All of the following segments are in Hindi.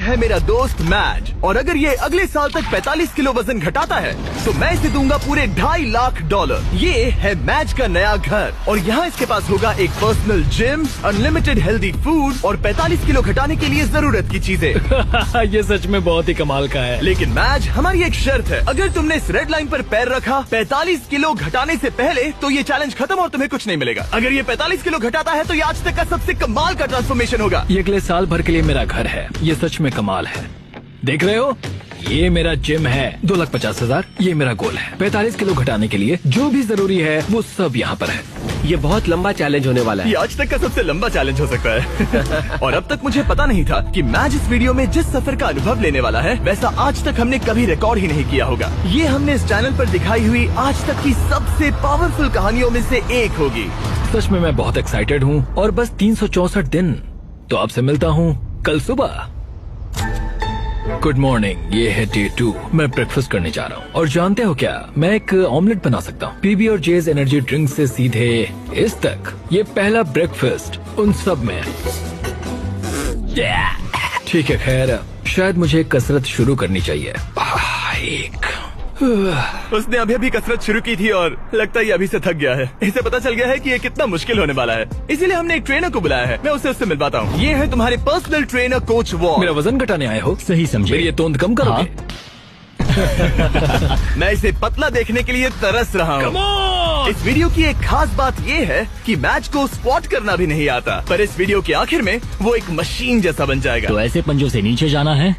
है मेरा दोस्त मैज, और अगर ये अगले साल तक 45 किलो वजन घटाता है तो मैं इसे दूंगा पूरे $2.5 लाख। ये है मैज का नया घर, और यहाँ इसके पास होगा एक personal gym, unlimited healthy food और 45 किलो घटाने के लिए जरूरत की चीजें। ये सच में बहुत ही कमाल का है। लेकिन मैज, हमारी एक शर्त है, अगर तुमने इस रेड लाइन पर पैर रखा 45 किलो घटाने से पहले तो ये चैलेंज खत्म और तुम्हें कुछ नहीं मिलेगा। अगर ये 45 किलो घटाता है तो ये आज तक का सबसे कमाल का ट्रांसफॉर्मेशन होगा। ये अगले साल भर के लिए मेरा घर है, ये सच में कमाल है। देख रहे हो, ये मेरा जिम है, 2,50,000 ये मेरा गोल है। 45 किलो घटाने के लिए जो भी जरूरी है वो सब यहाँ पर है। ये बहुत लंबा चैलेंज होने वाला है। ये आज तक का सबसे लंबा चैलेंज हो सकता है। और अब तक मुझे पता नहीं था कि मैज इस वीडियो में जिस सफर का अनुभव लेने वाला है वैसा आज तक हमने कभी रिकॉर्ड ही नहीं किया होगा। ये हमने इस चैनल पर दिखाई हुई आज तक की सबसे पावरफुल कहानियों में से एक होगी। सच में मैं बहुत एक्साइटेड हूँ, और बस 364 दिन। तो आपसे मिलता हूँ कल सुबह। गुड मॉर्निंग, ये है डे 2। मैं ब्रेकफास्ट करने जा रहा हूँ, और जानते हो क्या, मैं एक ऑमलेट बना सकता हूँ। पीबी और जेज एनर्जी ड्रिंक से सीधे इस तक, ये पहला ब्रेकफास्ट उन सब में। ठीक है, खैर शायद मुझे कसरत शुरू करनी चाहिए। उसने अभी कसरत शुरू की थी और लगता है ये अभी से थक गया है। इसे पता चल गया है कि ये कितना मुश्किल होने वाला है, इसीलिए हमने एक ट्रेनर को बुलाया है। मैं उससे मिलवाता हूँ। ये है तुम्हारे पर्सनल ट्रेनर कोच वॉल। मेरा वजन घटाने आए हो? सही समझे। मेरी ये तोंद कम करोगे? मैं इसे पतला देखने के लिए तरस रहा हूँ। इस वीडियो की एक खास बात ये है कि मैच को स्क्वाट करना भी नहीं आता, पर इस वीडियो के आखिर में वो एक मशीन जैसा बन जाएगा। तो ऐसे पंजों से नीचे जाना है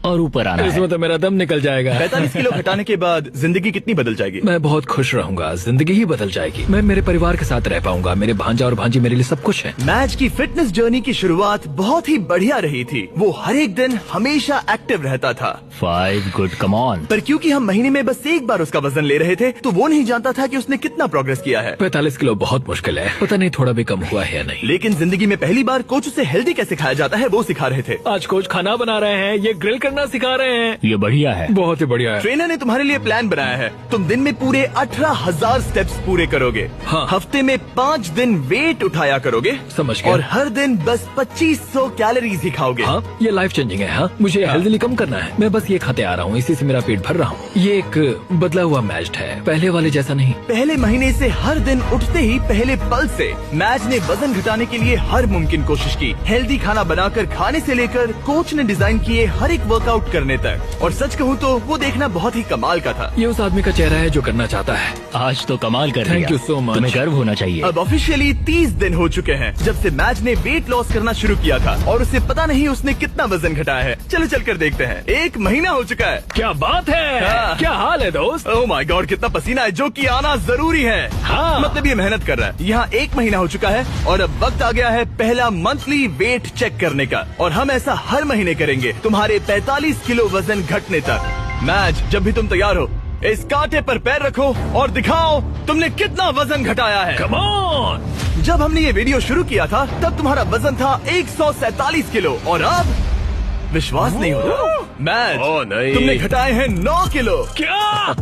और ऊपर आना है। इसमें तो मेरा दम निकल जाएगा। 45 किलो घटाने के बाद जिंदगी कितनी बदल जाएगी? मैं बहुत खुश रहूंगा, जिंदगी ही बदल जाएगी। मैं मेरे परिवार के साथ रह पाऊंगा, मेरे भांजा और भांजी मेरे लिए सब कुछ है। मैच की फिटनेस जर्नी की शुरुआत बहुत ही बढ़िया रही थी। वो हर एक दिन हमेशा एक्टिव रहता था। 5 गुड, कम ऑन। पर क्योंकि हम महीने में बस एक बार उसका वजन ले रहे थे तो वो नहीं जानता था कि उसने कितना प्रोग्रेस किया है। 45 किलो बहुत मुश्किल है, पता नहीं थोड़ा भी कम हुआ है या नहीं। लेकिन जिंदगी में पहली बार कोच उसे हेल्दी कैसे खाया जाता है वो सिखा रहे थे। आज कोच खाना बना रहे हैं, ये ग्रिल करना सिखा रहे हैं। ये बढ़िया है, बहुत ही बढ़िया है। ट्रेनर ने तुम्हारे लिए प्लान बनाया है। तुम दिन में पूरे 18,000 स्टेप्स पूरे करोगे। हाँ। हफ्ते में 5 दिन वेट उठाया करोगे। समझ गया। और हर दिन बस 2500 कैलोरीज ही खाओगे। हाँ, ये लाइफ चेंजिंग है। हाँ, मुझे हेल्दी कम करना है। मैं बस ये खाते आ रहा हूँ, इसी से मेरा पेट भर रहा हूँ। ये एक बदला हुआ मैच है, पहले वाले जैसा नहीं। पहले महीने से हर दिन उठते ही पहले पल से मैच ने वजन घटाने के लिए हर मुमकिन कोशिश की। हेल्दी खाना बनाकर खाने से लेकर कोच ने डिजाइन किए हर एक वर्कआउट करने तक। और सच कहूँ तो वो देखना बहुत ही कमाल का था। ये उस आदमी का चेहरा है जो करना चाहता है। आज तो कमाल कर Thank you so much। तुम्हें गर्व होना चाहिए। अब ऑफिशियली 30 दिन हो चुके हैं जब से मैच ने वेट लॉस करना शुरू किया था, और उसे पता नहीं उसने कितना वजन घटाया है। चलो चलकर देखते हैं। 1 महीना हो चुका है। क्या बात है। हाँ। क्या हाल है दोस्त? ओह माय गॉड, कितना पसीना है, जो कि आना जरूरी है। हाँ। मतलब ये मेहनत कर रहा है। यहाँ 1 महीना हो चुका है और अब वक्त आ गया है पहला मंथली वेट चेक करने का, और हम ऐसा हर महीने करेंगे तुम्हारे 45 किलो वजन घटने तक। मैच, जब भी तुम तैयार हो इस कांटे पर पैर रखो और दिखाओ तुमने कितना वजन घटाया है। Come on. जब हमने ये वीडियो शुरू किया था तब तुम्हारा वजन था 147 किलो, और अब विश्वास नहीं होता मैच, नहीं। तुमने घटाए हैं 9 किलो। क्या?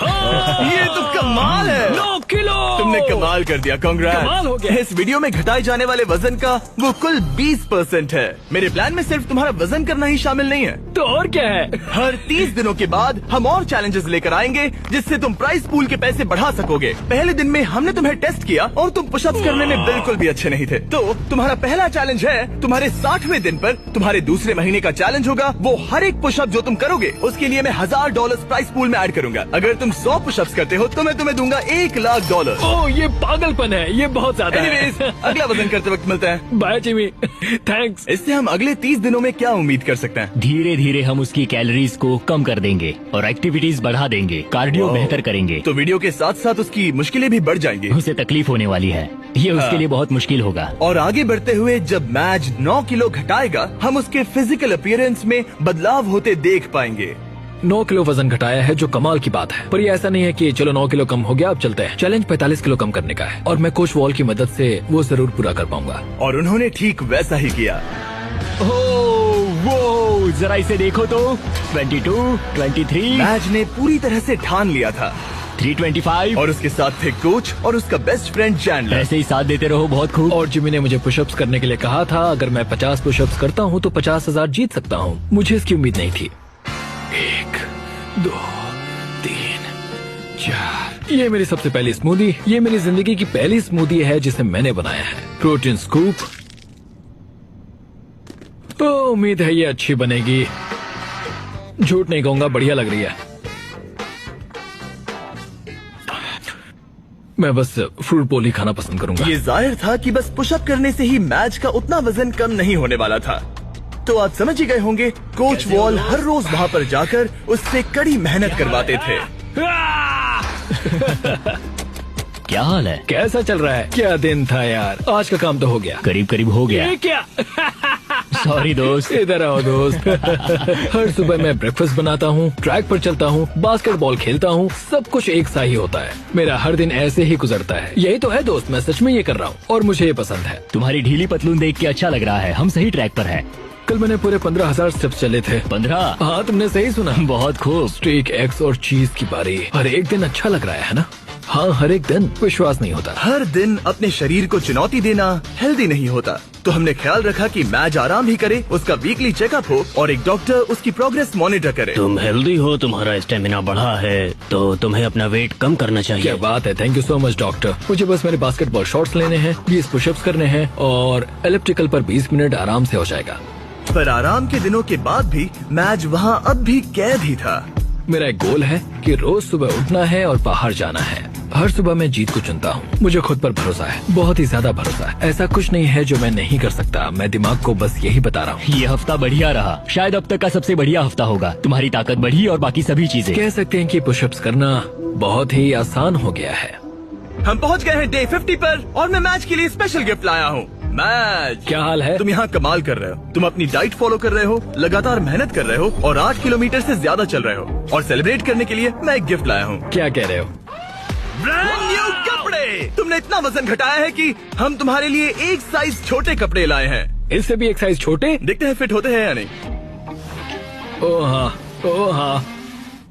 ये तो कमाल है। 9 किलो तुमने कमाल कर दिया, कमाल हो कांग्रेस। गया। इस वीडियो में घटाए जाने वाले वजन का वो कुल 20% है। मेरे प्लान में सिर्फ तुम्हारा वजन करना ही शामिल नहीं है। तो और क्या है? हर 30 दिनों के बाद हम और चैलेंजेस लेकर आएंगे जिससे तुम प्राइस पूल के पैसे बढ़ा सकोगे। पहले दिन में हमने तुम्हें टेस्ट किया और तुम पुशअप्स करने में बिल्कुल भी अच्छे नहीं थे, तो तुम्हारा पहला चैलेंज है तुम्हारे 60वें दिन पर। तुम्हारे दूसरे महीने का चैलेंज होगा वो हर एक पुशअप जो तुम करोगे उसके लिए मैं $1000 प्राइस पूल में ऐड करूंगा। अगर तुम 100 पुशअप्स करते हो तो मैं तुम्हें दूंगा $1 लाख। ओह, ये पागलपन है, ये बहुत ज्यादा है। Anyways, अगला वजन करते वक्त मिलते हैं। Bye Jimmy, thanks. इससे हम अगले 30 दिनों में क्या उम्मीद कर सकते हैं? धीरे धीरे हम उसकी कैलोरीज को कम कर देंगे और एक्टिविटीज बढ़ा देंगे, कार्डियो बेहतर करेंगे। तो वीडियो के साथ साथ उसकी मुश्किलें भी बढ़ जाएंगी। उसे तकलीफ होने वाली है, ये उसके लिए बहुत मुश्किल होगा। और आगे बढ़ते हुए जब मैच 9 किलो घटाएगा हम उसके फिजिकल अपीयरेंस में बदलाव होते देख पाएंगे। 9 किलो वजन घटाया है जो कमाल की बात है, पर ये ऐसा नहीं है कि चलो 9 किलो कम हो गया अब चलते हैं। चैलेंज 45 किलो कम करने का है और मैं कोच वॉल की मदद से वो जरूर पूरा कर पाऊंगा। और उन्होंने ठीक वैसा ही किया। वो जरा इसे देखो तो 22, 23, मैच ने पूरी तरह से ठान लिया था। 325। और उसके साथ थे कोच और उसका बेस्ट फ्रेंड चैंडलर। ऐसे ही साथ देते रहो, बहुत खूब। और जिमी ने मुझे पुशअप्स करने के लिए कहा था, अगर मैं 50 पुशअप्स करता हूँ तो 50,000 जीत सकता हूँ। मुझे इसकी उम्मीद नहीं थी। 1, 2, 3, 4। ये मेरी सबसे पहली स्मूदी। ये मेरी जिंदगी की पहली स्मूदी है जिसे मैंने बनाया है। Protein scoop. तो उम्मीद है ये अच्छी बनेगी। झूठ नहीं कहूंगा, बढ़िया लग रही है। मैं बस फ्रूट बोल ही खाना पसंद करूंगा। ये जाहिर था कि बस पुशअप करने से ही मैच का उतना वजन कम नहीं होने वाला था। तो आप समझ ही गए होंगे, कोच वॉल हर रोज वहाँ पर जाकर उससे कड़ी मेहनत करवाते थे। क्या हाल है? कैसा चल रहा है? क्या दिन था यार। आज का काम तो हो गया। करीब करीब हो गया। ये क्या? सॉरी दोस्त। इधर आओ दोस्त। हर सुबह मैं ब्रेकफास्ट बनाता हूँ, ट्रैक पर चलता हूँ, बास्केटबॉल खेलता हूँ। सब कुछ एक सा ही होता है। मेरा हर दिन ऐसे ही गुजरता है। यही तो है दोस्त, मैं सच में ये कर रहा हूँ और मुझे ये पसंद है। तुम्हारी ढीली पतलून देख के अच्छा लग रहा है। हम सही ट्रैक पर हैं। कल मैंने पूरे 15,000 स्टेप्स चले थे। 15? हाँ, तुमने सही सुना। बहुत खूब। स्टेक, एग्स और चीज की बारी। हर एक दिन अच्छा लग रहा है ना? हाँ, हर एक दिन। विश्वास नहीं होता। हर दिन अपने शरीर को चुनौती देना हेल्दी नहीं होता। तो हमने ख्याल रखा कि मैच आराम ही करे, उसका वीकली चेकअप हो और एक डॉक्टर उसकी प्रोग्रेस मॉनिटर करे। तुम हेल्दी हो, तुम्हारा स्टेमिना बढ़ा है, तो तुम्हें अपना वेट कम करना क्या चाहिए। बात है, thank you so much doctor. मुझे बस मेरे बास्केटबॉल शॉट्स लेने हैं, 20 पुशअप्स करने हैं और एलिप्टिकल पर 20 मिनट आराम से हो जाएगा। पर आराम के दिनों के बाद भी मैच वहाँ अब भी कैद ही था। मेरा एक गोल है कि रोज सुबह उठना है और बाहर जाना है। हर सुबह मैं जीत को चुनता हूँ। मुझे खुद पर भरोसा है, बहुत ही ज्यादा भरोसा है। ऐसा कुछ नहीं है जो मैं नहीं कर सकता। मैं दिमाग को बस यही बता रहा हूँ। ये हफ्ता बढ़िया रहा, शायद अब तक का सबसे बढ़िया हफ्ता होगा। तुम्हारी ताकत बढ़ी और बाकी सभी चीजें। कह सकते हैं कि पुशअप्स करना बहुत ही आसान हो गया है। हम पहुँच गए हैं डे 50 पर और मैं मैच के लिए स्पेशल गिफ्ट लाया हूँ। मैच, क्या हाल है? तुम यहाँ कमाल कर रहे हो। तुम अपनी डाइट फॉलो कर रहे हो, लगातार मेहनत कर रहे हो और 8 किलोमीटर से ज्यादा चल रहे हो। और सेलिब्रेट करने के लिए मैं एक गिफ्ट लाया हूँ। क्या कह रहे हो? ब्रांड न्यू कपड़े। तुमने इतना वजन घटाया है कि हम तुम्हारे लिए एक साइज छोटे कपड़े लाए हैं। इससे भी एक साइज छोटे? देखते हैं फिट होते हैं या नहीं। ओ हाँ, ओ हाँ।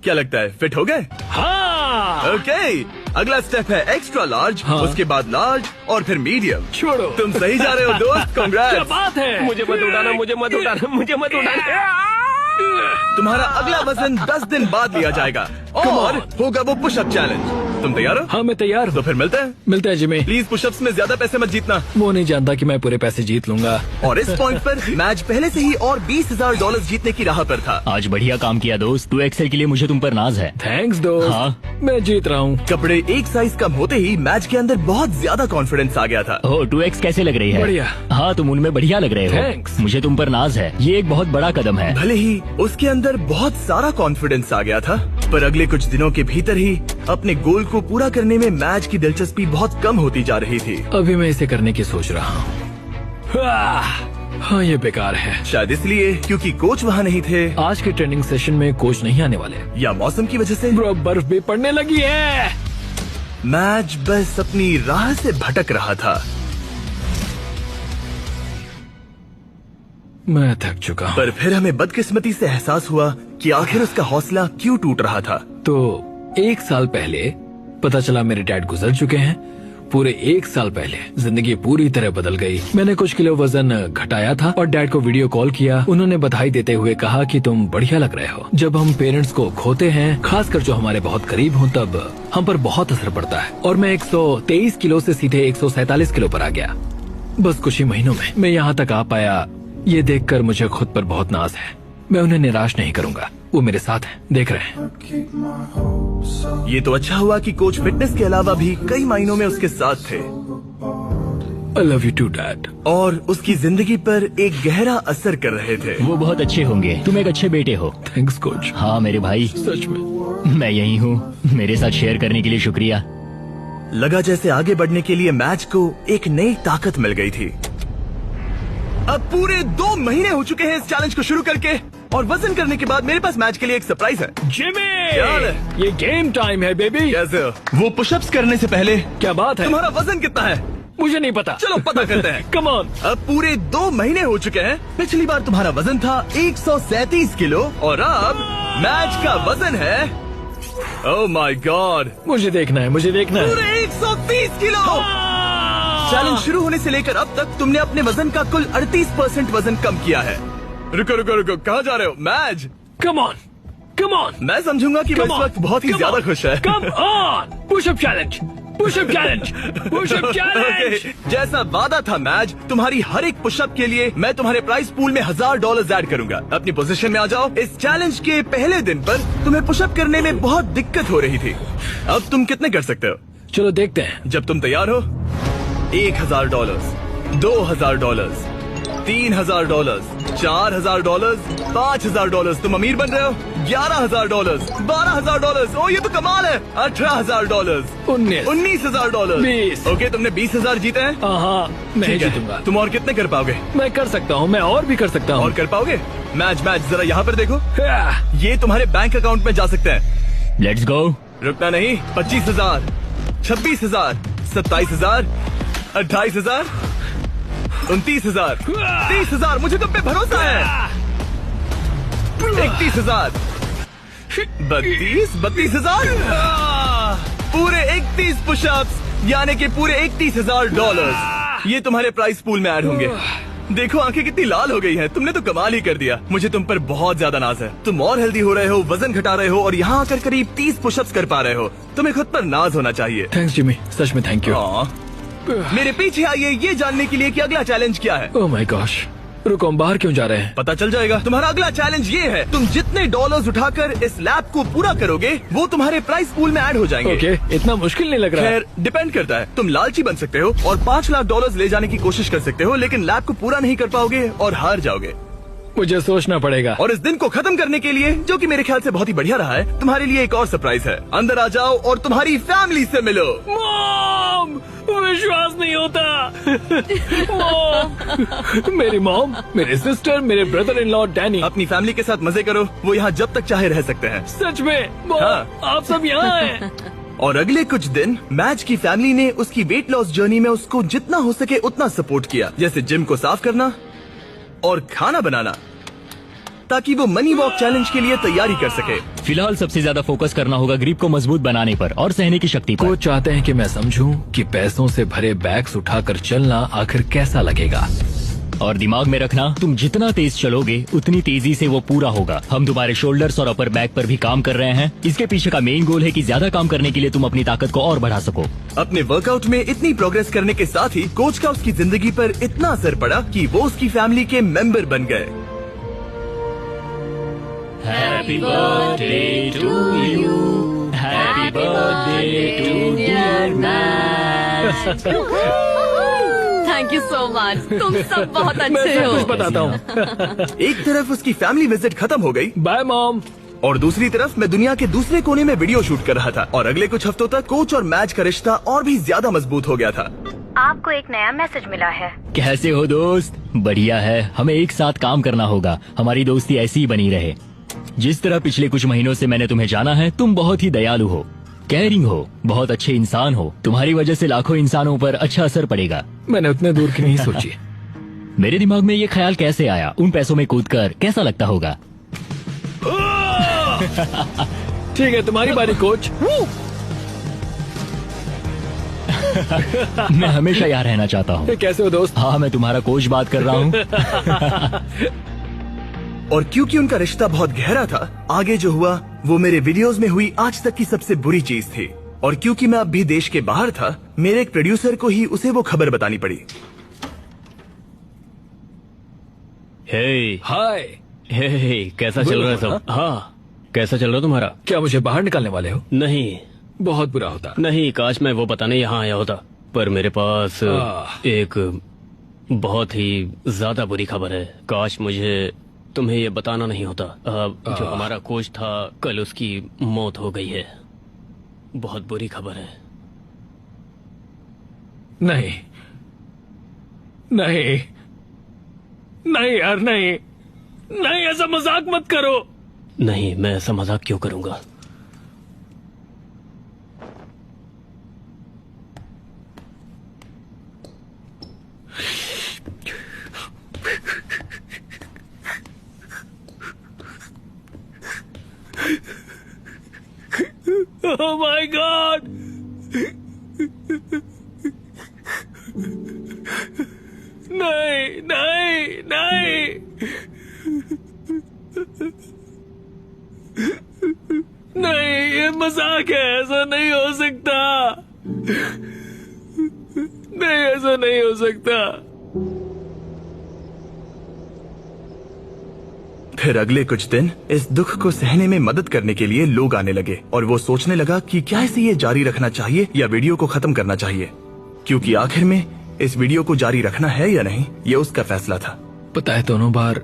क्या लगता है, फिट हो गए? हाँ। ओके, अगला स्टेप है एक्स्ट्रा लार्ज, हाँ। उसके बाद लार्ज और फिर मीडियम। छोड़ो। तुम सही जा रहे हो दोस्त, क्या कांग्रेट्स। बात है? मुझे मत उठाना, मुझे मत उठाना, मुझे मत उठाना। तुम्हारा अगला वजन 10 दिन बाद लिया जाएगा और होगा वो पुशअप चैलेंज। तुम तैयार हो? हाँ, मैं तैयार तो हूँ। फिर मिलते हैं। मिलते हैं जिमी। प्लीज पुशअप्स में ज्यादा पैसे मत जीतना। वो नहीं जानता कि मैं पूरे पैसे जीत लूंगा। और इस पॉइंट पर मैच पहले से ही और $20,000 जीतने की राह पर था। आज बढ़िया काम किया दोस्त। 2XL के लिए मुझे तुम पर नाज है। थैंक्स दोस्त। हाँ। मैं जीत रहा हूँ। कपड़े एक साइज कम होते ही मैच के अंदर बहुत ज्यादा कॉन्फिडेंस आ गया था। हो, 2X कैसे लग रही है? बढ़िया। हाँ, तुम उनमें बढ़िया लग रहे हो। Thanks। मुझे तुम पर नाज है। ये एक बहुत बड़ा कदम है। भले ही उसके अंदर बहुत सारा कॉन्फिडेंस आ गया था, पर अगले कुछ दिनों के भीतर ही अपने गोल को पूरा करने में मैच की दिलचस्पी बहुत कम होती जा रही थी। अभी मैं इसे करने की सोच रहा हूँ। हाँ, ये बेकार है। शायद इसलिए क्योंकि कोच वहाँ नहीं थे, आज के ट्रेनिंग सेशन में कोच नहीं आने वाले। या मौसम की वजह से। ब्रो, बर्फ भी पड़ने लगी है। मैच बस अपनी राह से भटक रहा था। मैं थक चुका हूँ। पर फिर हमें बदकिस्मती से एहसास हुआ कि आखिर उसका हौसला क्यों टूट रहा था। तो 1 साल पहले पता चला मेरे डैड गुजर चुके हैं। पूरे 1 साल पहले जिंदगी पूरी तरह बदल गई। मैंने कुछ किलो वजन घटाया था और डैड को वीडियो कॉल किया। उन्होंने बधाई देते हुए कहा कि तुम बढ़िया लग रहे हो। जब हम पेरेंट्स को खोते हैं, खासकर जो हमारे बहुत करीब हों, तब हम पर बहुत असर पड़ता है। और मैं 123 किलो से सीधे 147 किलो पर आ गया, बस कुछ ही महीनों में। मैं यहाँ तक आ पाया, ये देखकर मुझे खुद पर बहुत नाज है। मैं उन्हें निराश नहीं करूंगा, वो मेरे साथ हैं, देख रहे हैं। ये तो अच्छा हुआ कि कोच फिटनेस के अलावा भी कई मायनों में उसके साथ थे I love you too, Dad। और उसकी जिंदगी पर एक गहरा असर कर रहे थे। वो बहुत अच्छे होंगे। तुम एक अच्छे बेटे हो। Thanks coach. हाँ मेरे भाई, सच में। मैं यही हूँ। मेरे साथ शेयर करने के लिए शुक्रिया। लगा जैसे आगे बढ़ने के लिए मैच को एक नई ताकत मिल गई थी। अब पूरे 2 महीने हो चुके हैं इस चैलेंज को शुरू करके, और वजन करने के बाद मेरे पास मैच के लिए एक सरप्राइज है। जिमी, क्या हाल है? ये गेम टाइम है बेबी। कैसे हो? वो पुशअप्स करने से पहले क्या बात है? तुम्हारा वजन कितना है? मुझे नहीं पता। चलो पता करते हैं। Come on. अब पूरे 2 महीने हो चुके हैं। पिछली बार तुम्हारा वजन था 137 किलो और अब मैच का वजन है ओह माय गॉड, मुझे देखना है, मुझे देखना है। पूरे 130 किलो। चैलेंज शुरू होने से लेकर अब तक तुमने अपने वजन का कुल 38% वजन कम किया है। रुको रुको रुको, कहाँ जा रहे हो? मैज, कम ऑन, कम ऑन, मैं समझूंगा कि वो इस वक्त बहुत ही ज्यादा खुश है। Come on, pushup challenge, pushup challenge, pushup challenge. Okay, जैसा वादा था मैज, तुम्हारी हर एक पुशअप के लिए मैं तुम्हारे प्राइस पूल में $1000 ऐड करूंगा। अपनी पोजीशन में आ जाओ। इस चैलेंज के पहले दिन पर तुम्हें पुशअप करने में बहुत दिक्कत हो रही थी। अब तुम कितने कर सकते हो? चलो देखते हैं। जब तुम तैयार हो, $1000, $2000, $3000, $4000, $5000। तुम अमीर बन रहे हो। $11000, $12000। ओ ये तो कमाल है। $18000, 19 $19000। ओके, तुमने 20000 जीते हैं। हाँ, मैं ठीक है। जीतूंगा। तुम और कितने कर पाओगे? मैं कर सकता हूँ, मैं और भी कर सकता हूँ। और कर पाओगे? मैच जरा यहाँ पर देखो। हाँ, ये तुम्हारे बैंक अकाउंट में जा सकते हैं। Let's go. रुकना नहीं। 25000, 26000, 27000, 28000, 29000, 30000। मुझे तुम पे भरोसा है। 31000, 32000। पूरे 31 पुशअप्स, यानी कि पूरे $31000 ये तुम्हारे प्राइस पूल में ऐड होंगे। देखो आंखें कितनी लाल हो गई हैं। तुमने तो कमाल ही कर दिया। मुझे तुम पर बहुत ज्यादा नाज है। तुम और हेल्दी हो रहे हो, वजन घटा रहे हो और यहाँ आकर करीब 30 पुशअप्स कर पा रहे हो। तुम्हें खुद पर नाज होना चाहिए। थैंक्स जिमी, सच में थैंक यू। मेरे पीछे आइए ये जानने के लिए कि अगला चैलेंज क्या है। ओह माय गॉश, रुको, हम बाहर क्यों जा रहे हैं? पता चल जाएगा। तुम्हारा अगला चैलेंज ये है, तुम जितने डॉलर्स उठाकर इस लैब को पूरा करोगे वो तुम्हारे प्राइस पूल में ऐड हो जाएंगे। ओके, इतना मुश्किल नहीं लग रहा है। खैर, डिपेंड करता है। तुम लालची बन सकते हो और $5 लाख ले जाने की कोशिश कर सकते हो, लेकिन लैब को पूरा नहीं कर पाओगे और हार जाओगे। मुझे सोचना पड़ेगा। और इस दिन को खत्म करने के लिए, जो कि मेरे ख्याल से बहुत ही बढ़िया रहा है, तुम्हारे लिए एक और सरप्राइज है। अंदर आ जाओ और तुम्हारी फैमिली से मिलो। मॉम, विश्वास नहीं होता। मॉम, मेरी मॉम, मेरे सिस्टर, मेरे ब्रदर इन लॉ डैनी। अपनी फैमिली के साथ मजे करो। वो यहाँ जब तक चाहे रह सकते हैं। सच में मॉम, हाँ। आप सब यहाँ हैं। और अगले कुछ दिन मैच की फैमिली ने उसकी वेट लॉस जर्नी में उसको जितना हो सके उतना सपोर्ट किया, जैसे जिम को साफ करना और खाना बनाना, ताकि वो मनी वॉक चैलेंज के लिए तैयारी कर सके। फिलहाल सबसे ज्यादा फोकस करना होगा ग्रिप को मजबूत बनाने पर और सहने की शक्ति पर। वो चाहते हैं कि मैं समझूं कि पैसों से भरे बैग्स उठाकर चलना आखिर कैसा लगेगा। और दिमाग में रखना, तुम जितना तेज चलोगे उतनी तेजी से वो पूरा होगा। हम तुम्हारे शोल्डर्स और अपर बैक पर भी काम कर रहे हैं। इसके पीछे का मेन गोल है कि ज्यादा काम करने के लिए तुम अपनी ताकत को और बढ़ा सको। अपने वर्कआउट में इतनी प्रोग्रेस करने के साथ ही कोच का उसकी जिंदगी पर इतना असर पड़ा कि वो उसकी फैमिली के मेंबर बन गए। Happy birthday to you, happy birthday to dear match. Thank you so much. तुम सब बहुत मैं अच्छे सब हो। कुछ बताता हूँ। एक तरफ उसकी फैमिली विजिट खत्म हो गई बाय मॉम। और दूसरी तरफ मैं दुनिया के दूसरे कोने में वीडियो शूट कर रहा था। और अगले कुछ हफ्तों तक कोच और मैच का रिश्ता और भी ज्यादा मजबूत हो गया था। आपको एक नया मैसेज मिला है। कैसे हो दोस्त? बढ़िया है। हमें एक साथ काम करना होगा। हमारी दोस्ती ऐसी ही बनी रहे। जिस तरह पिछले कुछ महीनों से मैंने तुम्हें जाना है, तुम बहुत ही दयालु हो, केयरिंग हो, बहुत अच्छे इंसान हो। तुम्हारी वजह से लाखों इंसानों पर अच्छा असर पड़ेगा। मैंने उतने दूर की नहीं सोची। मेरे दिमाग में ये ख्याल कैसे आया? उन पैसों में कूदकर कैसा लगता होगा? ठीक है, तुम्हारी बारी कोच। मैं हमेशा यहाँ रहना चाहता हूँ। कैसे हो दोस्त? हाँ, मैं तुम्हारा कोच बात कर रहा हूँ। और क्योंकि उनका रिश्ता बहुत गहरा था, आगे जो हुआ वो मेरे वीडियोस में हुई आज तक की सबसे बुरी चीज थी। और क्योंकि मैं अब भी देश के बाहर था, मेरे एक प्रोड्यूसर को ही उसे वो खबर बतानी पड़ी। हे हाय। हे, कैसा चल रहा है सब? हाँ, कैसा चल रहा है तुम्हारा? क्या मुझे बाहर निकालने वाले हो? नहीं बहुत बुरा होता। नहीं, काश मैं वो बताने यहाँ आया होता, पर मेरे पास एक बहुत ही ज्यादा बुरी खबर है। काश मुझे तुम्हें ये बताना नहीं होता। जो हमारा कोच था, कल उसकी मौत हो गई है। बहुत बुरी खबर है। नहीं नहीं नहीं यार, नहीं नहीं, ऐसा मजाक मत करो। नहीं, मैं ऐसा मजाक क्यों करूंगा? Oh my God! नहीं नहीं नहीं! नहीं, ये मजाक है, ऐसा नहीं हो सकता। नहीं, ऐसा नहीं हो सकता। फिर अगले कुछ दिन इस दुख को सहने में मदद करने के लिए लोग आने लगे और वो सोचने लगा कि क्या इसे ये जारी रखना चाहिए या वीडियो को खत्म करना चाहिए, क्योंकि आखिर में इस वीडियो को जारी रखना है या नहीं ये उसका फैसला था। पता है, दोनों बार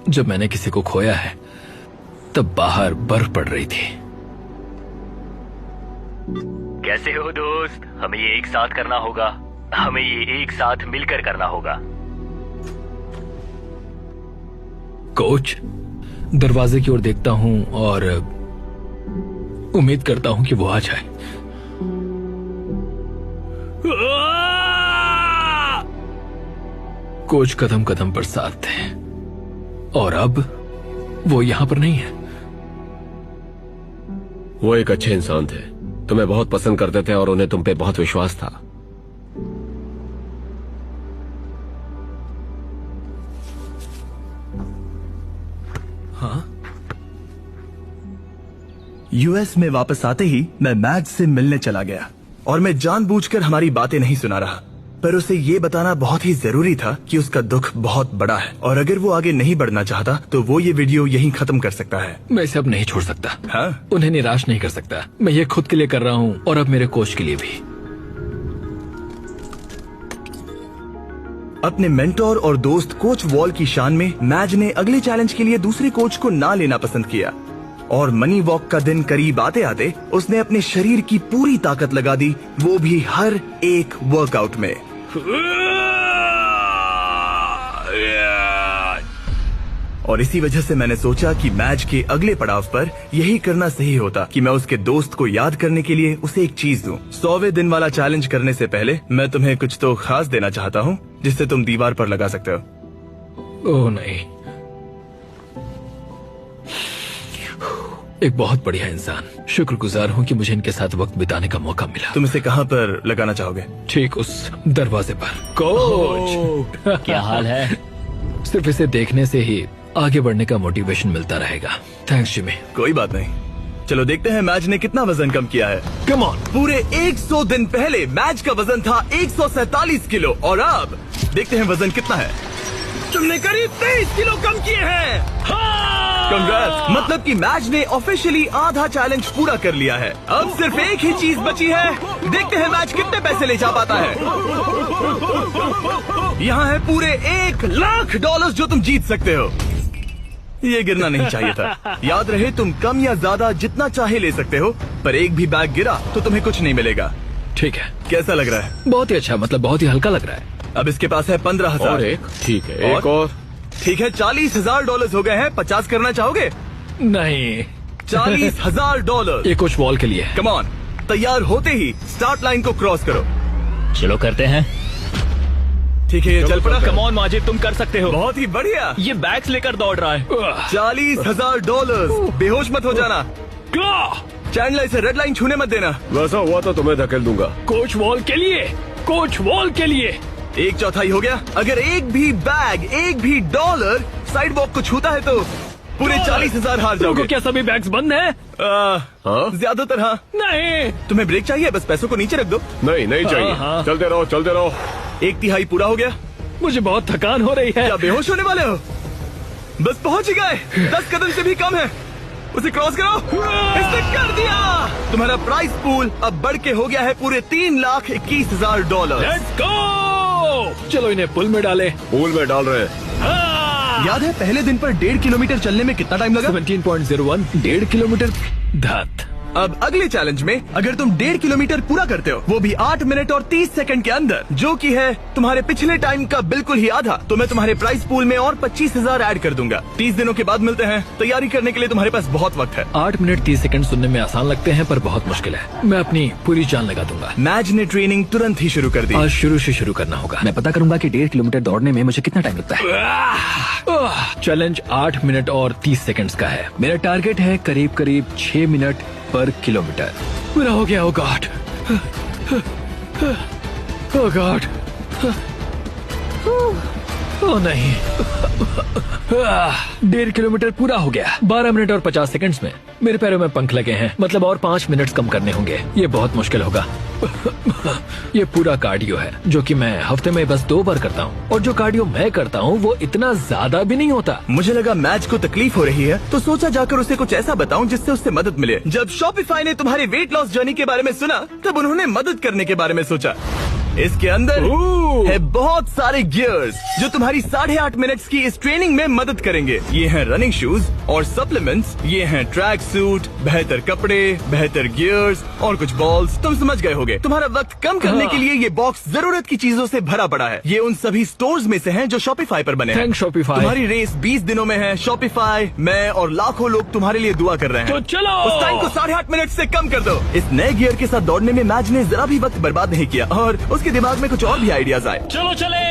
जब मैंने किसी को खोया है तब बाहर बर्फ पड़ रही थी। कैसे हो दोस्त? हमें ये एक साथ करना होगा, हमें ये एक साथ मिलकर करना होगा। कोच, दरवाजे की ओर देखता हूं और उम्मीद करता हूं कि वो आ जाए। कोच कदम कदम पर साथ थे और अब वो यहां पर नहीं है। वो एक अच्छे इंसान थे, तुम्हें बहुत पसंद करते थे और उन्हें तुम पे बहुत विश्वास था। यूएस में वापस आते ही मैं मैज से मिलने चला गया और मैं जानबूझकर हमारी बातें नहीं सुना रहा, पर उसे ये बताना बहुत ही जरूरी था कि उसका दुख बहुत बड़ा है और अगर वो आगे नहीं बढ़ना चाहता तो वो ये वीडियो यहीं खत्म कर सकता है। मैं इसे अब नहीं छोड़ सकता। हाँ? उन्हें निराश नहीं कर सकता। मैं ये खुद के लिए कर रहा हूं और अब मेरे कोच के लिए भी। अपने मेंटोर और दोस्त कोच वॉल की शान में मैज ने अगले चैलेंज के लिए दूसरे कोच को ना लेना पसंद किया और मनी वॉक का दिन करीब आते आते उसने अपने शरीर की पूरी ताकत लगा दी, वो भी हर एक वर्कआउट में। और इसी वजह से मैंने सोचा कि मैच के अगले पड़ाव पर यही करना सही होता कि मैं उसके दोस्त को याद करने के लिए उसे एक चीज दूं। 100वें दिन वाला चैलेंज करने से पहले मैं तुम्हें कुछ तो खास देना चाहता हूँ जिससे तुम दीवार पर लगा सकते हो। ओह नहीं, एक बहुत बढ़िया इंसान। शुक्रगुजार हूँ कि मुझे इनके साथ वक्त बिताने का मौका मिला। तुम इसे कहाँ पर लगाना चाहोगे? ठीक उस दरवाजे पर। कोच, क्या हाल है? सिर्फ इसे देखने से ही आगे बढ़ने का मोटिवेशन मिलता रहेगा। Thanks Jimmy. कोई बात नहीं। चलो देखते हैं मैच ने कितना वजन कम किया है। Come on. पूरे 100 दिन पहले मैच का वजन था 147 किलो और अब देखते हैं वजन कितना है। तुमने करीब 23 किलो कम किए हैं। कंग्रेट्स, मतलब कि मैच ने ऑफिशियली आधा चैलेंज पूरा कर लिया है। अब सिर्फ एक ही चीज बची है। देखते हैं मैच कितने पैसे ले जा पाता है। यहाँ है पूरे $1,00,000 जो तुम जीत सकते हो। ये गिरना नहीं चाहिए था। याद रहे, तुम कम या ज्यादा जितना चाहे ले सकते हो, पर एक भी बैग गिरा तो तुम्हें कुछ नहीं मिलेगा। ठीक है। कैसा लग रहा है? बहुत ही अच्छा, मतलब बहुत ही हल्का लग रहा है। अब इसके पास है 15,000। और एक, ठीक है, एक और। ठीक है, $40,000 हो गए हैं। 50 करना चाहोगे? नहीं, $40,000। ये कुछ वॉल के लिए है। कम ऑन, तैयार होते ही स्टार्ट लाइन को क्रॉस करो। चलो करते हैं। ठीक है, ये चल पड़ा। कम ऑन माजिद, तुम कर सकते हो। बहुत ही बढ़िया। ये बैग्स लेकर दौड़ रहा है। $40,000। बेहोश मत हो जाना। चैंडलर, इसे रेड लाइन छूने मत देना। वैसा हुआ तो तुम्हें धकेल दूंगा। कोच वॉल के लिए, कोच वॉल के लिए। 1/4 हो गया। अगर एक भी बैग, एक भी डॉलर साइड वॉक को छूता है तो पूरे 40,000 हार जाओगे। क्या सभी बैग्स बंद हैं? हाँ? ज्यादातर हाँ। नहीं, तुम्हें ब्रेक चाहिए? बस पैसों को नीचे रख दो। नहीं, नहीं चाहिए। हाँ। चलते रहो, चलते रहो। 1/3 पूरा हो गया। मुझे बहुत थकान हो रही है। क्या बेहोश होने वाले हो? बस पहुंच ही गए। 10 कदम से भी कम है। उसे क्रॉस करो। इसने कर दिया। तुम्हारा प्राइस पूल अब बढ़ के हो गया है पूरे $3,21,000। Let's go. चलो इन्हें पुल में डाले। पूल में डाल रहे हैं। याद है पहले दिन पर 1.5 किलोमीटर चलने में कितना टाइम लगा? 17.01, 1.5 किलोमीटर। धत। अब अगले चैलेंज में अगर तुम 1.5 किलोमीटर पूरा करते हो, वो भी 8 मिनट और 30 सेकंड के अंदर, जो कि है तुम्हारे पिछले टाइम का बिल्कुल ही आधा, तो मैं तुम्हारे प्राइस पूल में और 25,000 ऐड कर दूंगा। 30 दिनों के बाद मिलते हैं। तैयारी करने के लिए तुम्हारे पास बहुत वक्त है। 8 मिनट 30 सेकंड सुनने में आसान लगते हैं पर बहुत मुश्किल है। मैं अपनी पूरी जान लगा दूंगा। मैच ने ट्रेनिंग तुरंत ही शुरू कर दी। आज शुरू से शुरू करना होगा। मैं पता करूंगा कि 1.5 किलोमीटर दौड़ने में मुझे कितना टाइम लगता है। चैलेंज 8 मिनट और 30 सेकंड्स का है। मेरा टारगेट है करीब 6 मिनट पर किलोमीटर। पूरा हो गया। ओ गॉड, ओ गॉड, ओ नहीं। 1.5 किलोमीटर पूरा हो गया 12 मिनट और 50 सेकंड्स में। मेरे पैरों में पंख लगे हैं, मतलब और 5 मिनट कम करने होंगे। ये बहुत मुश्किल होगा। ये पूरा कार्डियो है जो कि मैं हफ्ते में बस 2 बार करता हूँ, और जो कार्डियो मैं करता हूँ वो इतना ज्यादा भी नहीं होता। मुझे लगा मैच को तकलीफ हो रही है, तो सोचा जाकर उसे कुछ ऐसा बताऊं जिससे उससे मदद मिले। जब शॉपिफाई ने तुम्हारी वेट लॉस जर्नी के बारे में सुना, तब उन्होंने मदद करने के बारे में सोचा। इसके अंदर है बहुत सारे गियर्स जो तुम्हारी 8.5 मिनट्स की इस ट्रेनिंग में मदद करेंगे। ये हैं रनिंग शूज और सप्लीमेंट्स, ये हैं ट्रैक सूट, बेहतर कपड़े, बेहतर गियर्स और कुछ बॉल्स। तुम समझ गए होगे। तुम्हारा वक्त कम करने के लिए ये बॉक्स जरूरत की चीजों से भरा पड़ा है। ये उन सभी स्टोर्स में से हैं जो शॉपिफाई पर बने हैं। Thanks Shopify. तुम्हारी रेस 20 दिनों में है। शॉपिफाई, मैं और लाखों लोग तुम्हारे लिए दुआ कर रहे हैं। तो चलो उस टाइम को 8.5 मिनट से कम कर दो। इस नए गियर के साथ दौड़ने में मैच ने जरा भी वक्त बर्बाद नहीं किया, और उसके दिमाग में कुछ और भी आइडियाज आए। चलो चले।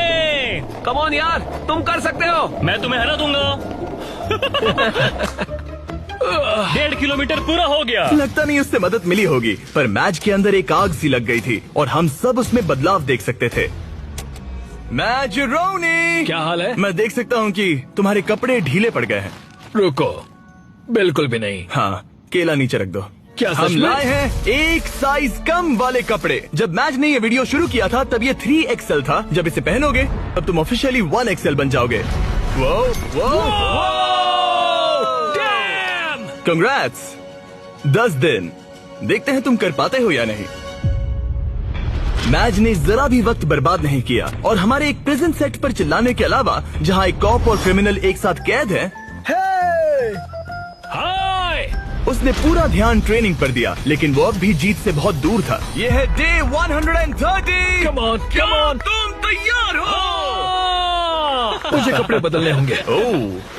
कम ऑन यार, तुम कर सकते हो। मैं तुम्हें हरा दूंगा। 1.5 किलोमीटर पूरा हो गया। लगता नहीं उससे मदद मिली होगी, पर मैच के अंदर एक आग सी लग गई थी और हम सब उसमें बदलाव देख सकते थे। मैच रोनी, क्या हाल है? मैं देख सकता हूँ कि तुम्हारे कपड़े ढीले पड़ गए हैं। रुको, बिल्कुल भी नहीं। हाँ, केला नीचे रख दो। क्या सच हम में? लाए हैं एक साइज कम वाले कपड़े। जब मैच ने ये वीडियो शुरू किया था तब ये 3XL था। जब इसे पहनोगे तब तुम ऑफिशियली 1XL बन जाओगे। वो कंग्रेट्स। 10 दिन, देखते हैं तुम कर पाते हो या नहीं। मैच ने जरा भी वक्त बर्बाद नहीं किया और हमारे एक प्रिजन सेट पर चिल्लाने के अलावा, जहाँ एक कॉप और क्रिमिनल एक साथ कैद है, उसने पूरा ध्यान ट्रेनिंग पर दिया। लेकिन वो अब भी जीत से बहुत दूर था। ये है day 130। Come on, come on. तुम तैयार हो? मुझे कपड़े बदलने होंगे।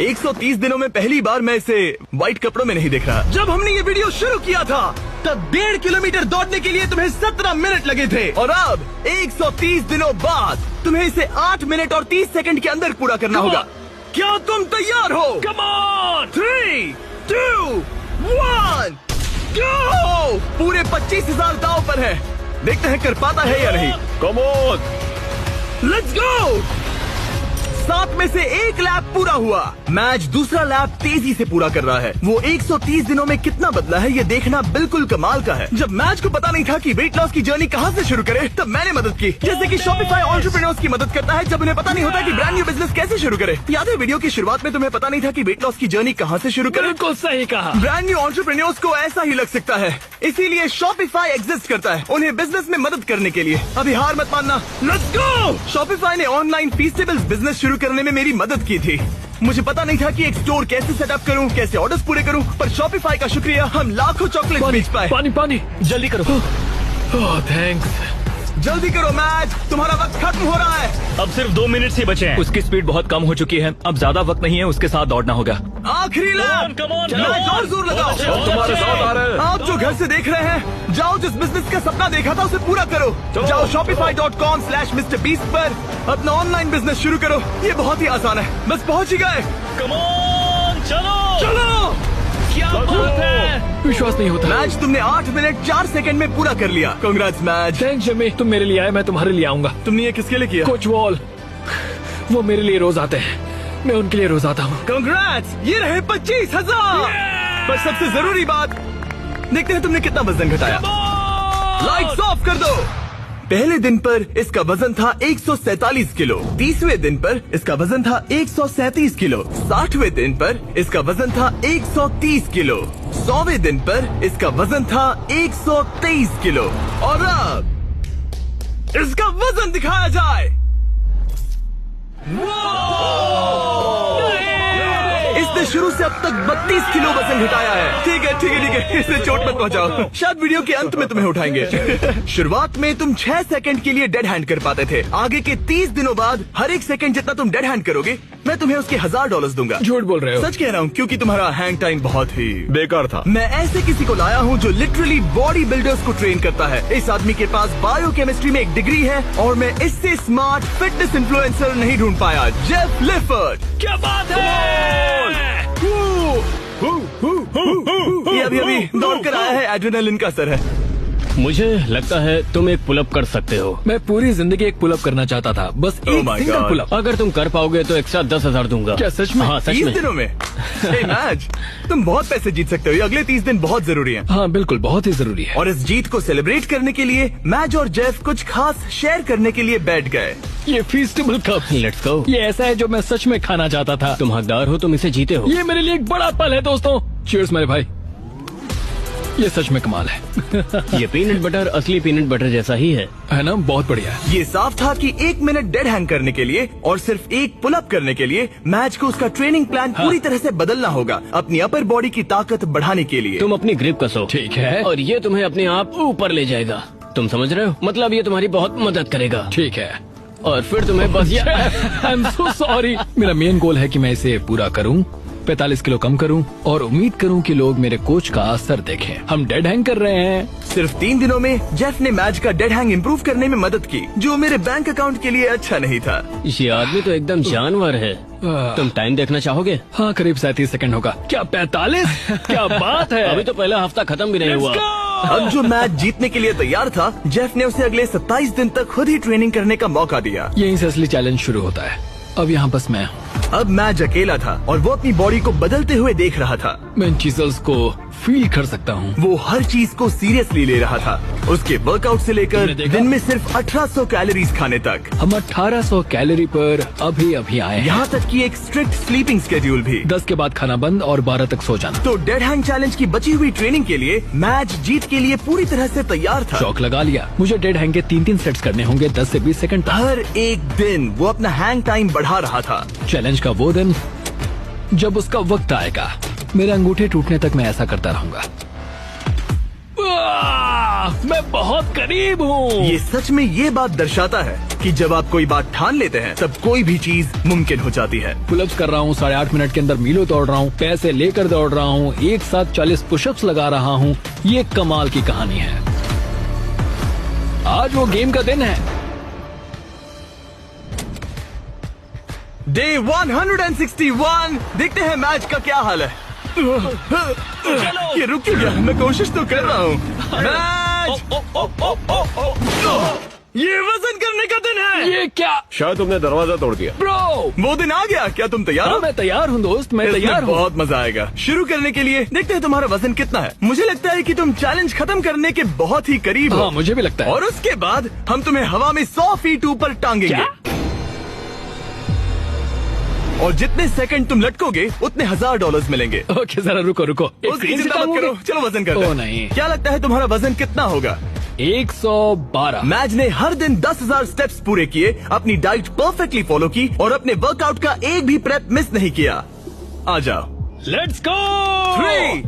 130 दिनों में पहली बार मैं इसे व्हाइट कपड़ों में नहीं देख रहा। जब हमने ये वीडियो शुरू किया था तब 1.5 किलोमीटर दौड़ने के लिए तुम्हें 17 मिनट लगे थे, और अब 130 दिनों बाद तुम्हें इसे 8 मिनट और 30 सेकंड के अंदर पूरा करना होगा। क्या तुम तैयार हो? Come on! 3, 2, 1, go! पूरे 25,000 दांव पर है। देखते हैं कर पाता है या नहीं। Come on, let's go. 7 में से 1 लैप पूरा हुआ। मैच दूसरा लैप तेजी से पूरा कर रहा है। वो 130 दिनों में कितना बदला है ये देखना बिल्कुल कमाल का है। जब मैच को पता नहीं था कि वेट लॉस की जर्नी कहाँ से शुरू करे, तब मैंने मदद की। जैसे कि शॉपिफाई एंटरप्रेन्योर्स की मदद करता है जब उन्हें पता नहीं होता कि ब्रांड न्यू बिजनेस कैसे शुरू करे। याद है वीडियो की शुरुआत में तुम्हें पता नहीं था कि वेट लॉस की जर्नी कहाँ से शुरू करे? बिल्कुल सही कहा। ब्रांड न्यू एंटरप्रेन्योर्स को ऐसा ही लग सकता है, इसीलिए शॉपिफाई एग्जिस्ट करता है उन्हें बिजनेस में मदद करने के लिए। अभी हार मत मानना, लेट्स गो। शॉपिफाई ने ऑनलाइन फीस्टेबल्स बिजनेस शुरू करने में मेरी मदद की थी। मुझे पता नहीं था कि एक स्टोर कैसे सेटअप करूं, कैसे ऑर्डर्स पूरे करूं, पर शॉपिफाई का शुक्रिया हम लाखों चॉकलेट बेच पाए। पानी पानी, जल्दी करो। ओह थैंक्स। जल्दी करो मैच, तुम्हारा वक्त खत्म हो रहा है। अब सिर्फ 2 मिनट ही बचे हैं। उसकी स्पीड बहुत कम हो चुकी है, अब ज्यादा वक्त नहीं है, उसके साथ दौड़ना होगा। आखिरी लैप, come on, मैच और जोर लगाओ। हम तुम्हारे साथ आ रहे हैं। आप जो घर से देख रहे हैं, जाओ जिस बिजनेस का सपना देखा था उसे पूरा करो। जाओ shopify.com/MrBeast पर अपना ऑनलाइन बिजनेस शुरू करो। ये बहुत ही आसान है, बस पहुंच ही गए। कम ऑन, चलो चलो। क्या बात है। विश्वास नहीं होता। मैच तुमने 8 मिनट 4 सेकंड में पूरा कर लिया। Congrats match. थैंक्स जमी, तुम मेरे लिए आए, मैं तुम्हारे लिए आऊंगा। तुमने ये किसके लिए किया? कोच वॉल, वो मेरे लिए रोज आते हैं, मैं उनके लिए रोज आता हूँ। कांग्रेट्स, ये रहे 25,000। पर सबसे जरूरी बात, देखते हैं तुमने कितना वजन घटाया। लाइट्स ऑफ कर दो। पहले दिन पर इसका वजन था 147 किलो, 30वें दिन पर इसका वजन था 137 किलो, 60वें दिन पर इसका वजन था 130 किलो, 100वें दिन पर इसका वजन था 123 किलो, और अब इसका वजन दिखाया जाए। इसने शुरू से अब तक 32 किलो वजन घटाया है। ठीक है ठीक है ठीक है, इससे चोट मत पहुंचाओ, शायद वीडियो के अंत में तुम्हें उठाएंगे। शुरुआत में तुम 6 सेकंड के लिए डेड हैंड कर पाते थे। आगे के 30 दिनों बाद हर एक सेकंड जितना तुम डेड हैंड करोगे, मैं तुम्हें उसके $1000 दूंगा। झूठ बोल रहे हो। सच कह रहा हूँ, क्योंकि तुम्हारा हैंग टाइम बहुत ही बेकार था। मैं ऐसे किसी को लाया हूँ जो लिटरली बॉडी बिल्डर्स को ट्रेन करता है। इस आदमी के पास बायोकेमिस्ट्री में एक डिग्री है और मैं इससे स्मार्ट फिटनेस इन्फ्लुएंसर नहीं ढूंढ पाया। जेफ लिफर्ड। क्या बात है। ये अभी अभी दौड़ कर आया है, एड्रेनलिन का असर है। मुझे लगता है तुम एक पुलअप कर सकते हो। मैं पूरी जिंदगी एक पुलअप करना चाहता था, बस Oh एक my सिंगल God. पुलअप। अगर तुम कर पाओगे तो एक्स्ट्रा 10,000 दूंगा। क्या सच में? हाँ सच 30 में। दिनों में hey, मैच तुम बहुत पैसे जीत सकते हो। ये अगले 30 दिन बहुत जरूरी हैं। हाँ बिल्कुल, बहुत ही जरूरी है। और इस जीत को सेलिब्रेट करने के लिए मैच और जेफ कुछ खास शेयर करने के लिए बैठ गए। ये फीस्टेबल कप, लेट्स गो। ये ऐसा है जो मैं सच में खाना चाहता था। तुम हकदार हो, तुम इसे जीते हो। ये मेरे लिए एक बड़ा पल है दोस्तों। चीयर्स मेरे भाई, ये सच में कमाल है। ये पीनट बटर असली पीनट बटर जैसा ही है ना? बहुत बढ़िया है। ये साफ था कि 1 मिनट डेड हैंग करने के लिए और सिर्फ एक पुल अप करने के लिए मैच को उसका ट्रेनिंग प्लान पूरी तरह से बदलना होगा, अपनी अपर बॉडी की ताकत बढ़ाने के लिए। तुम अपनी ग्रिप कसो, ठीक है। और ये तुम्हें अपने आप ऊपर ले जाएगा। तुम समझ रहे हो? मतलब ये तुम्हारी बहुत मदद करेगा। ठीक है। और फिर तुम्हें बस आई एम सो सॉरी। मेरा मेन गोल है कि मैं इसे पूरा करूं, 45 किलो कम करूं और उम्मीद करूं कि लोग मेरे कोच का असर देखें। हम डेड हैंग कर रहे हैं। सिर्फ 3 दिनों में जेफ ने मैच का डेड हैंग इम्प्रूव करने में मदद की, जो मेरे बैंक अकाउंट के लिए अच्छा नहीं था। ये आदमी तो एकदम जानवर है। तुम टाइम देखना चाहोगे? हाँ, करीब 37 सेकंड होगा। क्या 45? क्या बात है। अभी तो पहला हफ्ता खत्म भी नहीं हुआ। अब जो मैच जीतने के लिए तैयार था, जेफ ने उसे अगले 27 दिन तक खुद ही ट्रेनिंग करने का मौका दिया। यहीं से असली चैलेंज शुरू होता है। अब यहाँ बस मैं हूँ। अब मैच अकेला था और वो अपनी बॉडी को बदलते हुए देख रहा था। मैं इन चीजों को फील कर सकता हूँ। वो हर चीज को सीरियसली ले रहा था, उसके वर्कआउट से लेकर तुमने देखा? दिन में सिर्फ 1800 कैलोरीज खाने तक। हम 1800 कैलोरी पर अभी आए हैं। यहाँ तक कि एक स्ट्रिक्ट स्लीपिंग स्केड्यूल भी। 10 के बाद खाना बंद और 12 तक सो जाना। तो डेड हैंग चैलेंज की बची हुई ट्रेनिंग के लिए मैच जीत के लिए पूरी तरह से तैयार था। शौक लगा लिया। मुझे डेड हैंग के 3-3 सेट्स करने होंगे 10 से 20 सेकंड तक। हर एक दिन वो अपना हैंग टाइम बढ़ा रहा था। चैलेंज का वो दिन जब उसका वक्त आएगा, मेरे अंगूठे टूटने तक मैं ऐसा करता रहूंगा। मैं बहुत करीब हूँ। ये सच में ये बात दर्शाता है कि जब आप कोई बात ठान लेते हैं तब कोई भी चीज मुमकिन हो जाती है। पुलअप्स कर रहा हूँ, 8.5 मिनट के अंदर मीलों दौड़ रहा हूँ, पैसे लेकर दौड़ रहा हूँ, एक साथ 40 पुशअप्स लगा रहा हूँ। ये कमाल की कहानी है। आज वो गेम का दिन है। डे 161। देखते हैं मैच का क्या हाल है। ये रुक क्यों गया? मैं कोशिश तो कर रहा हूँ। मैच! ये वजन करने का दिन है। ये क्या? शायद तुमने दरवाजा तोड़ दिया। ब्रो, वो दिन आ गया। क्या तुम तैयार हो? मैं तैयार हूँ दोस्त, मैं इसमें तैयार हूँ। बहुत मजा आएगा। शुरू करने के लिए देखते हैं तुम्हारा वजन कितना है। मुझे लगता है कि तुम चैलेंज खत्म करने के बहुत ही करीब हो। हाँ, मुझे भी लगता है। और उसके बाद हम तुम्हें हवा में 100 फीट ऊपर टांगेंगे। क्या? और जितने सेकंड तुम लटकोगे उतने $1000 मिलेंगे। ओके, जरा रुको। उसकी चिंता मत करो, चलो वजन करते हैं। ओह, नहीं। क्या लगता है तुम्हारा वजन कितना होगा? 112। मैच ने हर दिन 10,000 स्टेप्स पूरे किए, अपनी डाइट परफेक्टली फॉलो की और अपने वर्कआउट का एक भी प्रेप मिस नहीं किया। आ जाओ। Let's go. 3,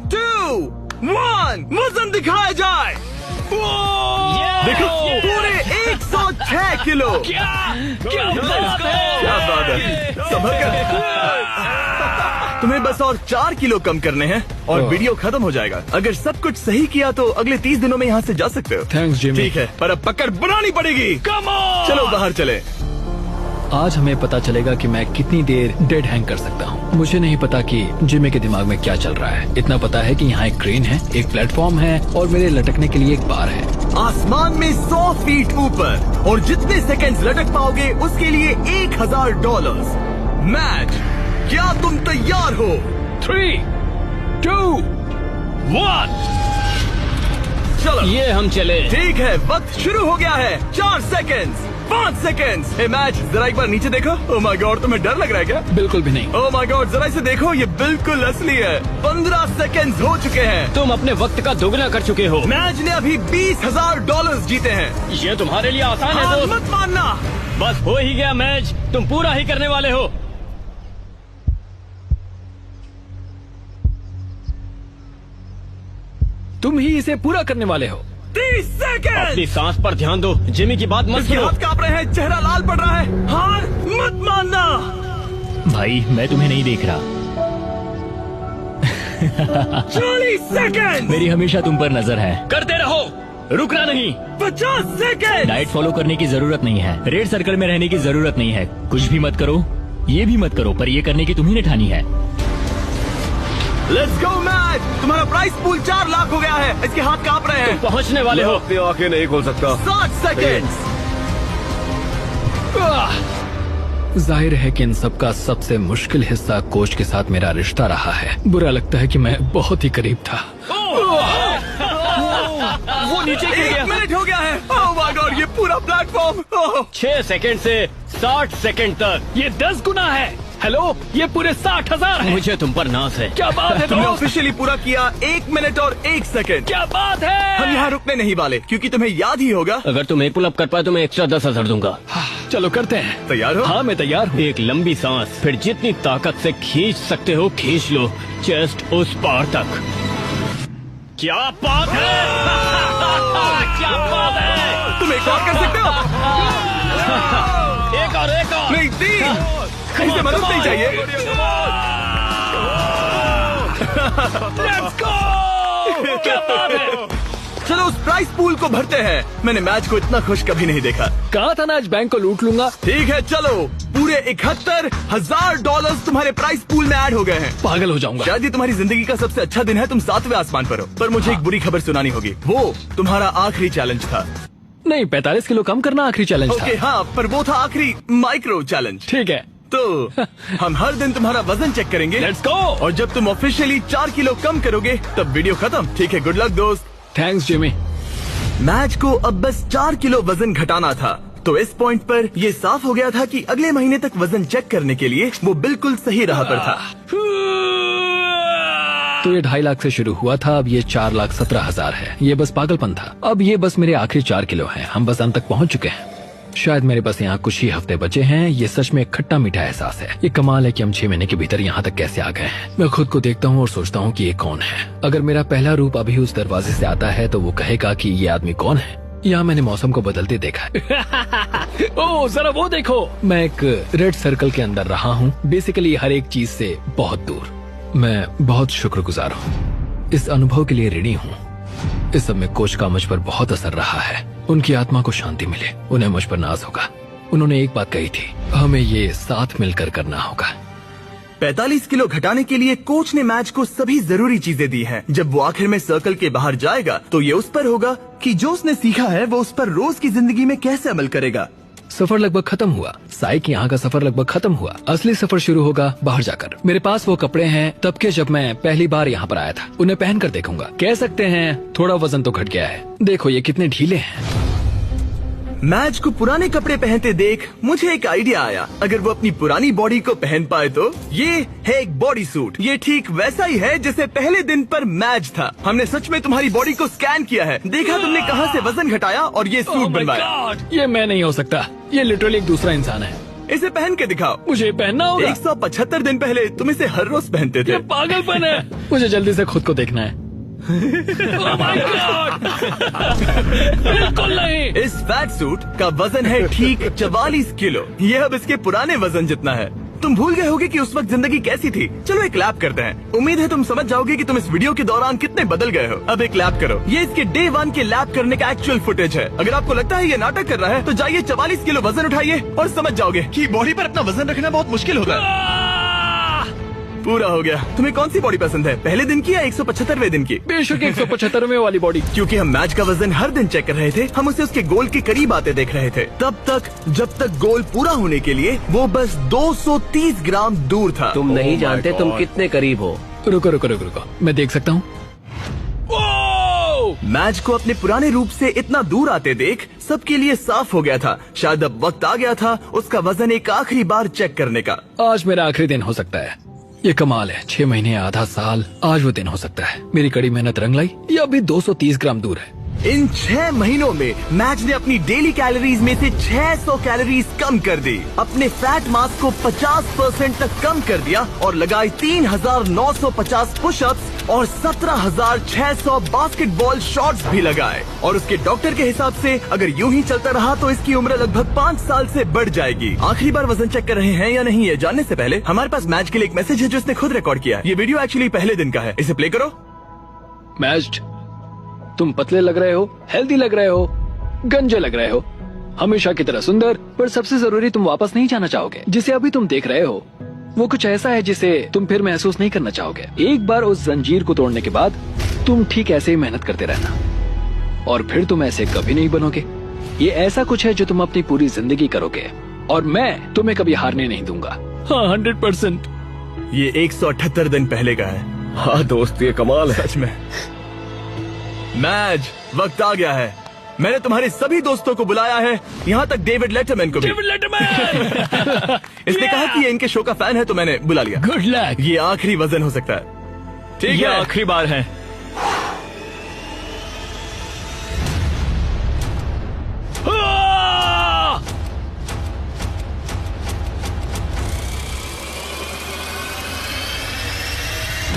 2, 1 वजन दिखाया जाए। देखो, पूरे 106 किलो। क्या बात है। क्या बात है। संभल कर। तुम्हें बस और 4 किलो कम करने हैं और वीडियो खत्म हो जाएगा। अगर सब कुछ सही किया तो अगले 30 दिनों में यहाँ से जा सकते हो। Thanks Jimmy. ठीक है, पर अब पकड़ बनानी पड़ेगी। Come on. चलो बाहर चले। आज हमें पता चलेगा कि मैं कितनी देर डेड हैंग कर सकता हूँ। मुझे नहीं पता कि जिमी के दिमाग में क्या चल रहा है। इतना पता है कि यहाँ एक क्रेन है, एक प्लेटफॉर्म है और मेरे लटकने के लिए एक बार है। आसमान में 100 फीट ऊपर और जितने सेकंड्स लटक पाओगे उसके लिए $1000। मैच, क्या तुम तैयार हो? 3, 2, 1। चलो ये हम चले। ठीक है, वक्त शुरू हो गया है। 4 सेकंड्स, 5 सेकंड्स। हे मैच, जरा एक बार नीचे देखो। ओह माय गॉड, तुम्हें डर लग रहा है क्या? बिल्कुल भी नहीं। ओह माय गॉड, जरा इसे देखो, ये बिल्कुल असली है। 15 सेकंड्स हो चुके हैं। तुम अपने वक्त का दोगुना कर चुके हो। मैच ने अभी $20,000 जीते हैं। ये तुम्हारे लिए आसान है हार दोस्त। मत मानना। बस हो ही गया मैच, तुम पूरा ही करने वाले हो। तुम ही इसे पूरा करने वाले हो। 30 सेकंड। अपनी सांस पर ध्यान दो, जिमी की बात मत इसके सुनो। हाथ कांप रहे हैं, चेहरा लाल पड़ रहा है। हार मत मानना। भाई मैं तुम्हें नहीं देख रहा। 40 सेकंड। मेरी हमेशा तुम पर नजर है। करते रहो, रुकना नहीं। 50 सेकंड। डाइट फॉलो करने की जरूरत नहीं है, रेड सर्कल में रहने की जरूरत नहीं है, कुछ भी मत करो, ये भी मत करो, पर ये करने की तुम्ही ने ठानी है। Let's go match. तुम्हारा प्राइस पूल 4 लाख हो गया है। इसके हाथ कांप रहे हैं। पहुंचने वाले मैं हो। अपनी आंखें नहीं खोल सकता। 60 सेकेंड्स। जाहिर है कि इन सब का सबसे मुश्किल हिस्सा कोच के साथ मेरा रिश्ता रहा है। बुरा लगता है कि मैं बहुत ही करीब था। वो नीचे गिर 1 गया। मिनट हो गया है। ओह माय गॉड, ये पूरा प्लेटफॉर्म। 6 सेकंड से 60 सेकंड तक। ये 10 गुना है। हेलो, ये पूरे 60,000 है। मुझे तुम पर नाज है। क्या बात है तुमने दोस्त? ऑफिशियली पूरा किया 1 मिनट और 1 सेकंड। क्या बात है? हम यहाँ रुकने नहीं वाले, क्योंकि तुम्हें याद ही होगा। अगर तुम एक पुल अप कर पाए तो मैं एक्स्ट्रा 10,000 दूंगा। चलो करते हैं। तैयार हो? हाँ मैं तैयार हूँ। एक लंबी सांस, फिर जितनी ताकत से खींच सकते हो खींच लो, चेस्ट उस पार तक। क्या बात है? क्या बात है? तुम एक और कर सकते हो। एक और नहीं, 3। इसे मदद नहीं चाहिए। Let's go! क्या बात है? चलो उस प्राइस पूल को भरते हैं। मैंने मैच को इतना खुश कभी नहीं देखा। कहा था ना आज बैंक को लूट लूंगा। ठीक है, चलो पूरे $71,000 तुम्हारे प्राइस पूल में ऐड हो गए हैं। पागल हो जाऊंगा। शायद ये तुम्हारी जिंदगी का सबसे अच्छा दिन है। तुम 7वें आसमान पर हो। पर मुझे एक बुरी खबर सुनानी होगी। वो तुम्हारा आखिरी चैलेंज था। नहीं, 45 किलो कम करना आखिरी चैलेंज ओके था। हाँ, पर वो था आखिरी माइक्रो चैलेंज। ठीक है, तो हम हर दिन तुम्हारा वजन चेक करेंगे। Let's go. और जब तुम ऑफिशियली 4 किलो कम करोगे तब वीडियो खत्म। ठीक है, गुड लक दोस्त। Thanks Jimmy. मैच को अब बस 4 किलो वजन घटाना था। तो इस पॉइंट पर ये साफ हो गया था कि अगले महीने तक वजन चेक करने के लिए वो बिल्कुल सही राह पर था। तो ये 2.5 लाख से शुरू हुआ था, अब ये 4,17,000 है। ये बस पागलपन था। अब ये बस मेरे आखिरी 4 किलो हैं। हम बस अंत तक पहुंच चुके हैं। शायद मेरे पास यहाँ कुछ ही हफ्ते बचे हैं। ये सच में एक खट्टा मीठा एहसास है। ये कमाल है कि हम 6 महीने के भीतर यहाँ तक कैसे आ गए हैं। मैं खुद को देखता हूँ और सोचता हूँ कि ये कौन है। अगर मेरा पहला रूप अभी उस दरवाजे से आता है तो वो कहेगा कि ये आदमी कौन है। यहाँ मैंने मौसम को बदलते देखा है। ओह जरा वो देखो, मैं एक रेड सर्कल के अंदर रहा हूँ, बेसिकली हर एक चीज से बहुत दूर। मैं बहुत शुक्रगुजार हूँ। इस अनुभव के लिए ऋणी हूँ। इस सब में कोच का मुझ पर बहुत असर रहा है। उनकी आत्मा को शांति मिले। उन्हें मुझ पर नाज होगा। उन्होंने एक बात कही थी, हमें ये साथ मिलकर करना होगा। 45 किलो घटाने के लिए कोच ने मैच को सभी जरूरी चीजें दी हैं। जब वो आखिर में सर्कल के बाहर जाएगा तो ये उस पर होगा कि जो उसने सीखा है वो उस पर रोज की जिंदगी में कैसे अमल करेगा। सफर लगभग खत्म हुआ। साइक यहाँ का सफर लगभग खत्म हुआ। असली सफर शुरू होगा बाहर जाकर। मेरे पास वो कपड़े हैं तब के जब मैं पहली बार यहाँ पर आया था। उन्हें पहन कर देखूंगा। कह सकते हैं थोड़ा वजन तो घट गया है। देखो ये कितने ढीले हैं। मैच को पुराने कपड़े पहनते देख मुझे एक आइडिया आया। अगर वो अपनी पुरानी बॉडी को पहन पाए तो ये है एक बॉडी सूट। ये ठीक वैसा ही है जैसे पहले दिन पर मैच था। हमने सच में तुम्हारी बॉडी को स्कैन किया है। देखा तुमने कहां से वजन घटाया और ये सूट बनवाया। ये मैं नहीं हो सकता। ये लिटरली एक दूसरा इंसान है। इसे पहन के दिखाओ। मुझे पहनना होगा। 175 दिन पहले तुम इसे हर रोज पहनते थे। ये पागलपन है। मुझे जल्दी से खुद को देखना है। Oh my God! बिल्कुल नहीं। इस फैट सूट का वजन है ठीक 44 किलो। ये अब इसके पुराने वजन जितना है। तुम भूल गए होगे कि उस वक्त जिंदगी कैसी थी। चलो एक लैप करते हैं। उम्मीद है तुम समझ जाओगे कि तुम इस वीडियो के दौरान कितने बदल गए हो। अब एक लैप करो। ये इसके डे 1 के लैप करने का एक्चुअल फुटेज है। अगर आपको लगता है ये नाटक कर रहा है तो जाइए 44 किलो वजन उठाइए और समझ जाओगे कि बॉडी पर अपना वजन रखना बहुत मुश्किल होता है। पूरा हो गया। तुम्हें कौन सी बॉडी पसंद है, पहले दिन की या 175वें दिन की? बेशक 175वें वाली बॉडी। क्योंकि हम मैच का वजन हर दिन चेक कर रहे थे, हम उसे उसके गोल के करीब आते देख रहे थे। तब तक जब तक गोल पूरा होने के लिए वो बस 230 ग्राम दूर था। तुम नहीं जानते तुम कितने करीब हो। रुको रुको रुको रुको, मैं देख सकता हूँ। मैच को अपने पुराने रूप से इतना दूर आते देख सबके लिए साफ हो गया था। शायद अब वक्त आ गया था उसका वजन एक आखिरी बार चेक करने का। आज मेरा आखिरी दिन हो सकता है। ये कमाल है। 6 महीने आधा साल, आज वो दिन हो सकता है। मेरी कड़ी मेहनत रंग लाई। ये अभी 230 ग्राम दूर है। इन 6 महीनों में मैच ने अपनी डेली कैलोरीज में से 600 कैलोरीज कम कर दी, अपने फैट मास को 50% तक कम कर दिया और लगाई 3,950 पुशअप्स और 17,600 बास्केटबॉल शॉट्स भी लगाए। और उसके डॉक्टर के हिसाब से अगर यूं ही चलता रहा तो इसकी उम्र लगभग 5 साल से बढ़ जाएगी। आखिरी बार वजन चेक कर रहे हैं या नहीं ये जानने से पहले हमारे पास मैच के लिए एक मैसेज है जो इसने खुद रिकॉर्ड किया। ये वीडियो एक्चुअली पहले दिन का है। इसे प्ले करो। मैच, तुम पतले लग रहे हो, हेल्दी लग रहे हो, गंजे लग रहे हो, हमेशा की तरह सुंदर, पर सबसे जरूरी तुम वापस नहीं जाना चाहोगे जिसे अभी तुम देख रहे हो। वो कुछ ऐसा है जिसे तुम फिर महसूस नहीं करना चाहोगे। एक बार उस जंजीर को तोड़ने के बाद तुम ठीक ऐसे ही मेहनत करते रहना और फिर तुम ऐसे कभी नहीं बनोगे। ये ऐसा कुछ है जो तुम अपनी पूरी जिंदगी करोगे और मैं तुम्हें कभी हारने नहीं दूंगा। हाँ 100%। ये 178 दिन पहले का है। हाँ दोस्त, ये कमाल है। सच में। मैच, वक्त आ गया है। मैंने तुम्हारे सभी दोस्तों को बुलाया है, यहाँ तक डेविड लेटरमैन को भी। इसने कहा कि ये इनके शो का फैन है तो मैंने बुला लिया। Good luck. ये आखिरी वजन हो सकता है। ठीक ये है, आखिरी बार है।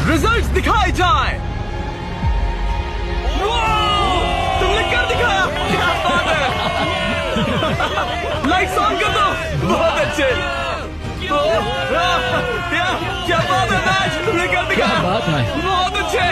रिजल्ट्स दिखाए जाए। तुमने कर दिखाया, क्या बात है। लाइट्स ऑन कर दो। बहुत अच्छे। क्या बात है मैच, तुमने कर दिखाया। क्या बात है। बहुत अच्छे।